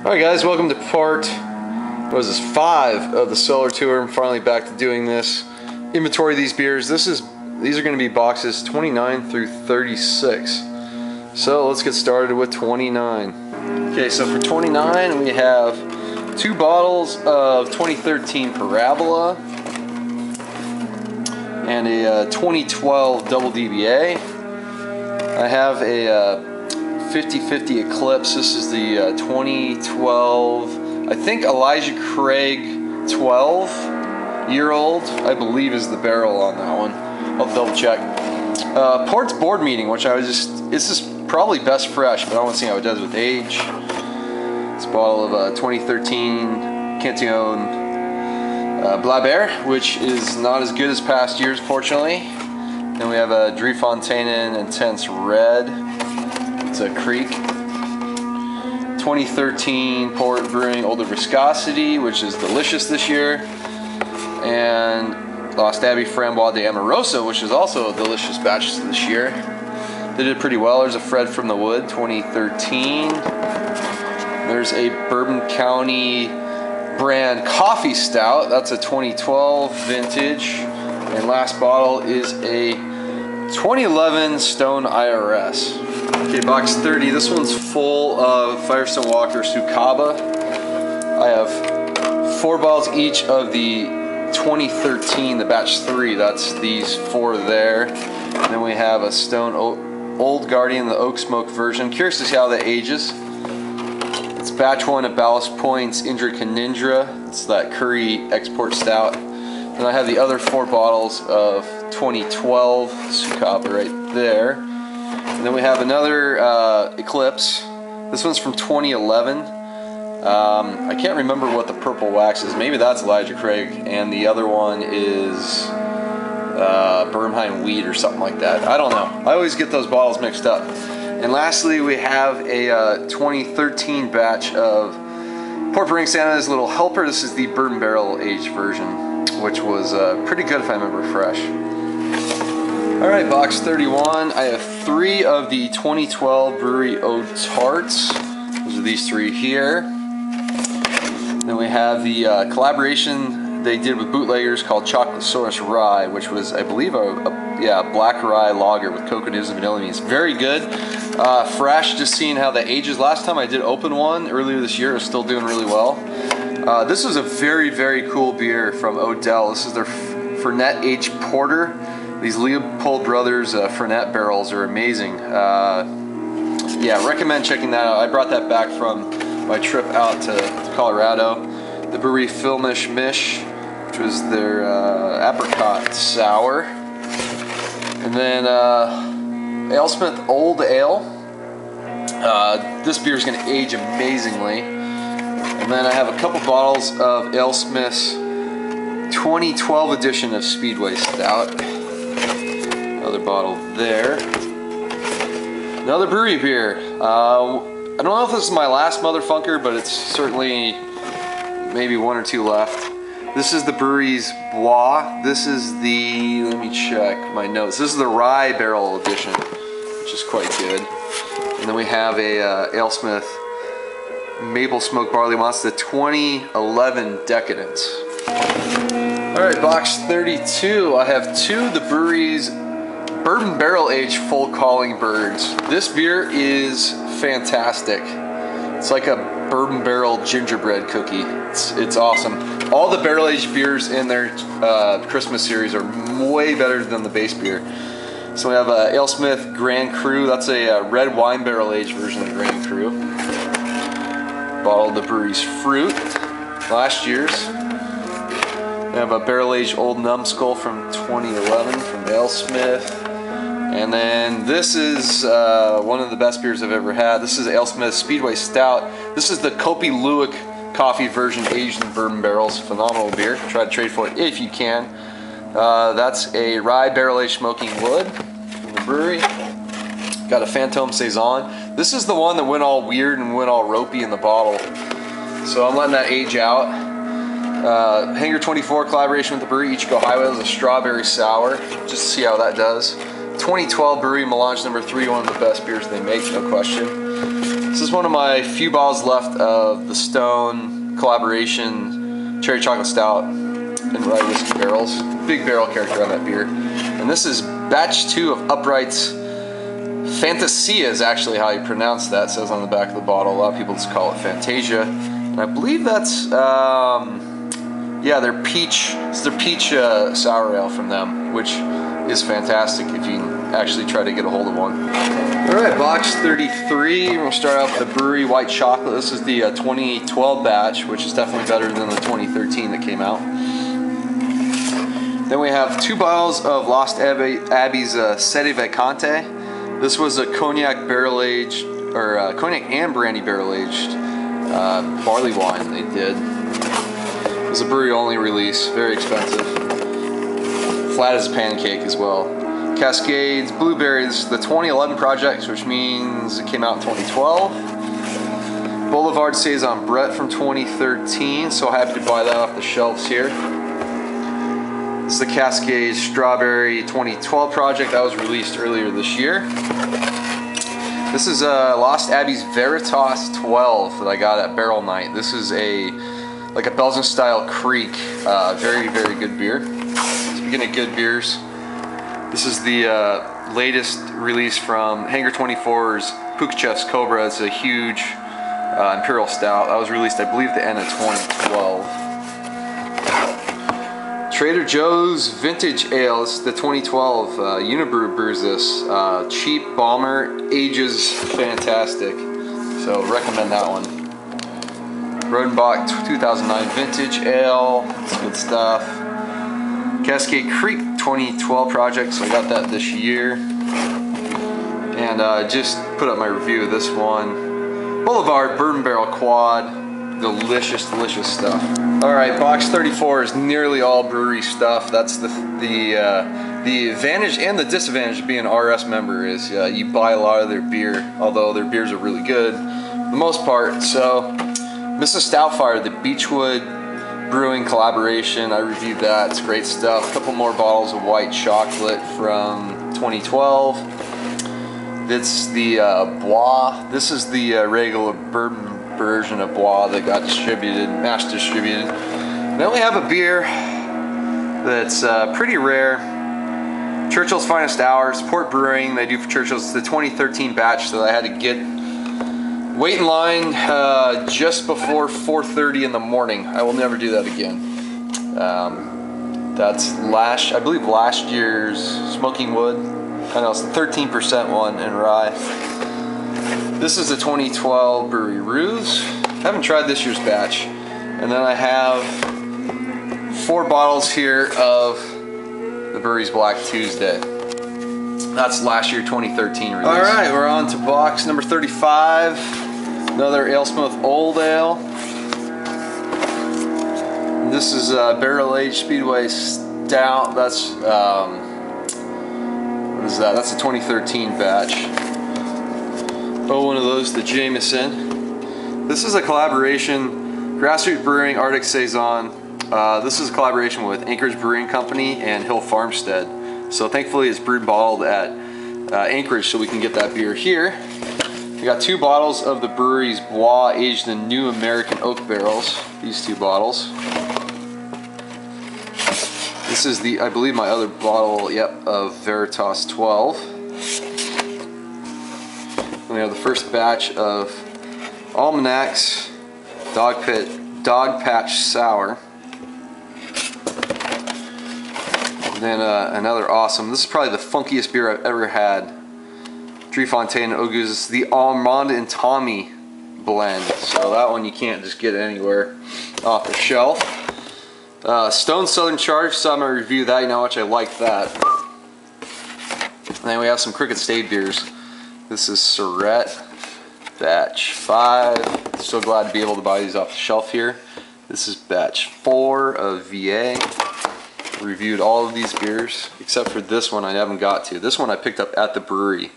Alright guys, welcome to part, 5 of the Cellar tour. I'm finally back to doing this. Inventory these beers. These are going to be boxes 29 through 36. So let's get started with 29. Okay, so for 29 we have 2 bottles of 2013 Parabola and a 2012 Double DBA. I have a 50/50 Eclipse. This is the 2012, I think Elijah Craig 12-year-old, I believe is the barrel on that one. I'll double check. Port's board meeting, which this is probably best fresh, but I want to see how it does with age. It's a bottle of 2013 Cantillon Blaber, which is not as good as past years, fortunately. Then we have a Driefonteinen Intense Red. It's a Creek. 2013 Port Brewing Older Viscosity, which is delicious this year. And Lost Abbey Framboise de Amoroso, which is also a delicious batch this year. They did pretty well. There's a Fred from the Wood, 2013. There's a Bourbon County brand coffee stout. That's a 2012 vintage. And last bottle is a 2011 Stone IRS. Okay, box 30. This one's full of Firestone Walker Sukaba. I have 4 bottles each of the 2013, the batch 3. That's these 4 there. And then we have a Stone Old Guardian, the Oak Smoke version. Curious to see how that ages. It's batch 1 of Ballast Point's Indra Canindra. It's that Curry Export Stout. And I have the other 4 bottles of 2012 Sukaba right there. And then we have another Eclipse. This one's from 2011. I can't remember what the purple wax is. Maybe that's Elijah Craig. And the other one is Bernheim Wheat or something like that. I don't know. I always get those bottles mixed up. And lastly, we have a 2013 batch of Port Brewing Santa's Little Helper. This is the bourbon barrel aged version, which was pretty good if I remember fresh. Alright, box 31. I have 3 of the 2012 Brewery Ode Tarts. Those are these 3 here. Then we have the collaboration they did with bootleggers called Chocolasaurus Rye, which was, I believe, a black rye lager with cocoa nibs and vanilla beans. Very good. Fresh, just seeing how that ages. Last time I did open one earlier this year, it was still doing really well. This is a very, very cool beer from Odell. This is their Fernet aged porter. These Leopold Brothers Fernet barrels are amazing. Yeah, recommend checking that out. I brought that back from my trip out to Colorado. The brewery Filmish Mish, which was their apricot sour. And then AleSmith Old Ale. This beer is going to age amazingly. And then I have a couple bottles of AleSmith's 2012 edition of Speedway Stout. Another bottle there. Another brewery beer. I don't know if this is my last motherfunker, but it's certainly maybe 1 or 2 left. This is the brewery's Bois. This is the, let me check my notes. This is the Rye Barrel Edition, which is quite good. And then we have a AleSmith Maple Smoked Barley Malts, the 2011 Decadence. Alright, box 32. I have 2 of the brewery's Bourbon Barrel Aged Full Calling Birds. This beer is fantastic. It's like a bourbon barrel gingerbread cookie. It's awesome. All the barrel aged beers in their Christmas series are way better than the base beer. So we have a AleSmith Grand Cru. That's a red wine barrel aged version of the Grand Cru. Bottle of the brewery's Fruit, last year's. We have a barrel aged Old Numbskull from 2011 from AleSmith. And then this is one of the best beers I've ever had. This is AleSmith Speedway Stout. This is the Kopi Luwak coffee version aged in bourbon barrels. Phenomenal beer. Try to trade for it if you can. That's a rye barrel aged smoking wood from the brewery. Got a Fantôme Saison. This is the one that went all weird and went all ropey in the bottle. So I'm letting that age out. Hangar 24 collaboration with the brewery Ichigo Highway is a strawberry sour. Just to see how that does. 2012 Brewery Melange number 3, one of the best beers they make, no question. This is one of my few bottles left of the Stone collaboration Cherry Chocolate Stout and Rye Whiskey barrels. Big barrel character on that beer. And this is batch 2 of Upright's Fantasia is actually how you pronounce that. It says on the back of the bottle. A lot of people just call it Fantasia. And I believe that's, yeah, their peach, it's their peach sour ale from them, which is fantastic if you can actually try to get a hold of one. Alright, box 33. We're going to start out with the Brewery White Chocolate. This is the 2012 batch, which is definitely better than the 2013 that came out. Then we have 2 bottles of Lost Abbey's Sette Vacante. This was a cognac barrel aged, or cognac and brandy barrel aged barley wine they did. It was a brewery only release, very expensive. Flat as a pancake as well. Cascades, Blueberries, the 2011 project, which means it came out in 2012. Boulevard Saison Brett from 2013, so happy to buy that off the shelves here. This is the Cascade Strawberry 2012 project that was released earlier this year. This is Lost Abbey's Veritas 12 that I got at Barrel Night. This is like a Belgian style creek. Very, very good beer. Speaking of good beers, this is the latest release from Hangar 24's Pukachev's Cobra. It's a huge Imperial Stout. That was released, I believe, at the end of 2012. Trader Joe's Vintage Ale. It's the 2012. Unibrew brews this. Cheap bomber, ages fantastic. So recommend that one. Rodenbach 2009 Vintage Ale. It's good stuff. Cascade Creek 2012 project. So I got that this year. And just put up my review of this one. Boulevard Bourbon Barrel Quad. Delicious, delicious stuff. Alright, box 34 is nearly all brewery stuff. That's the advantage and the disadvantage of being an RS member is you buy a lot of their beer, although their beers are really good for the most part. So, Mrs. Stoutfire, the Beechwood Brewing collaboration, I reviewed that. It's great stuff. A couple more bottles of white chocolate from 2012. It's the Bois. This is the regular bourbon version of Bois that got distributed, mass distributed. Then we have a beer that's pretty rare. Churchill's Finest Hour, Support Brewing. They do for Churchill's. It's the 2013 batch that I had to wait in line just before 4:30 in the morning. I will never do that again. That's I believe last year's Smoking Wood. I know it's the 13% one in rye. This is the 2012 Brewery Ruse. Haven't tried this year's batch. And then I have 4 bottles here of the Brewery's Black Tuesday. That's last year 2013 release. Alright, we're on to box number 35. Another AleSmith Old Ale. And this is Barrel Aged Speedway Stout. That's, what is that? That's a 2013 batch. Oh, one of those, the Jameson. This is a collaboration, Grassroots Brewing, Arctic Saison. This is a collaboration with Anchorage Brewing Company and Hill Farmstead. So thankfully it's brewed and bottled at Anchorage so we can get that beer here. We got 2 bottles of the brewery's Bois aged in New American Oak barrels. These 2 bottles. This is the, I believe, my other bottle, yep, of Veritas 12. We have the first batch of Almanac's Dog Patch Sour. And then another awesome, this is probably the funkiest beer I've ever had. Driefontein Auguste, the Armand and Tommy blend. So that one you can't just get anywhere off the shelf. Stone Southern Charge, saw my review of that, you know how much I like that. And then we have some Crooked Stave beers. This is Surrette batch 5. So glad to be able to buy these off the shelf here. This is batch 4 of VA. Reviewed all of these beers except for this one I haven't got to. This one I picked up at the brewery,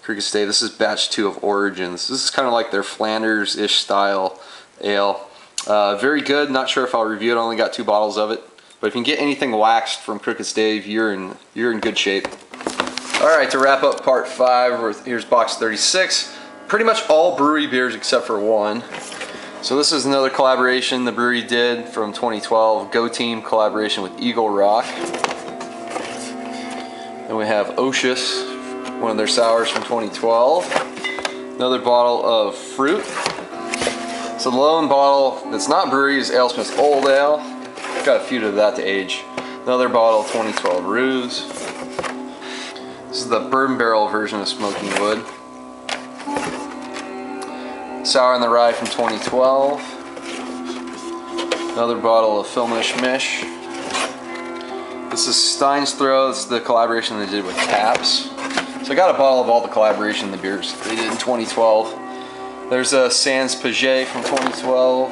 Crooked Stave. This is batch 2 of Origins. This is kind of like their Flanders-ish style ale. Very good. Not sure if I'll review it. I only got 2 bottles of it. But if you can get anything waxed from Crooked Stave, you're in good shape. Alright, to wrap up part 5, here's box 36. pretty much all brewery beers except for one. So this is another collaboration the brewery did from 2012, Go Team collaboration with Eagle Rock. And we have Oceus, one of their sours from 2012. Another bottle of Fruit. So the lone bottle that's not brewery is AleSmith's Old Ale. Got a few of that to age. Another bottle, 2012 Ruse. This is the bourbon barrel version of Smoking Wood. Sour on the Rye from 2012. Another bottle of Filmish Mish. This is Stein's Throw. It's the collaboration they did with Taps. So I got a bottle of all the collaboration the beers they did in 2012. There's a Sans Paget from 2012.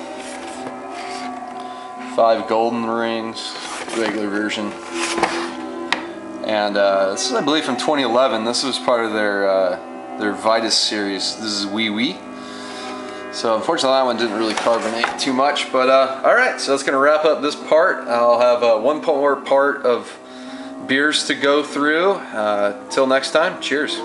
5 Golden Rings, regular version. And this is, I believe, from 2011. This was part of their Vitus series. This is Wee Wee. So unfortunately that one didn't really carbonate too much, but alright, so that's going to wrap up this part. I'll have one more part of beers to go through. Till next time, cheers.